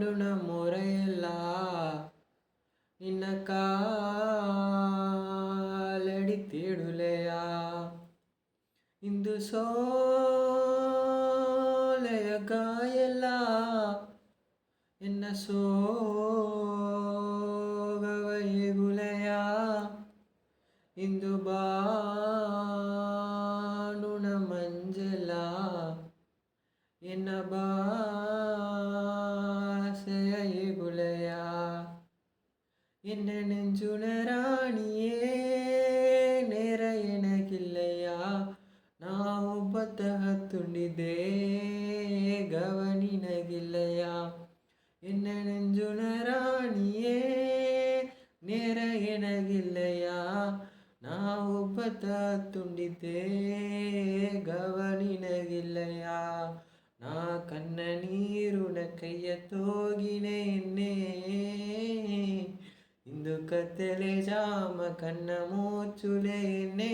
ಮಾಡುಣ ಮೊರೆಯೆಲ್ಲ ನಿನ್ನ ಕಾಲಡಿ ತೇಡುಲೆಯ ಇಂದು ಸೋಲೆಯ ಗಾಯೆಲ್ಲ ಎನ್ನ ಸೋಗವ ಎಗುಲೆಯ ಇಂದು ಬಾನುಣ ಮಂಜೆಲ್ಲ ಎನ್ನ பாசைய எகுலையா என்ன நெஞ்சுன ராணியே நேர எனக்கில்லையா நான் ಒಬ್ಬತಃ ತುಂಡಿದ್ದೆ ಗವನಿನಗಿಲ್ಲೆಯಾ என்ன நெஞ்சுன ராணியே நேர எனಗಿಲ್ಲೆಯಾ நான் ಒಬ್ಬತಃ ತುಂಡಿದ್ದೆ ಗವನಿನಗಿಲ್ಲೆಯಾ ನಾ ಕಣ್ಣ ನೀರುಣ ಕೈಯ ತೋಗಿನೇನೆ ಇಂದು ಕತ್ತಲೆ ಜಾಮ ಕಣ್ಣ ಮೋಚುಲೇನೆ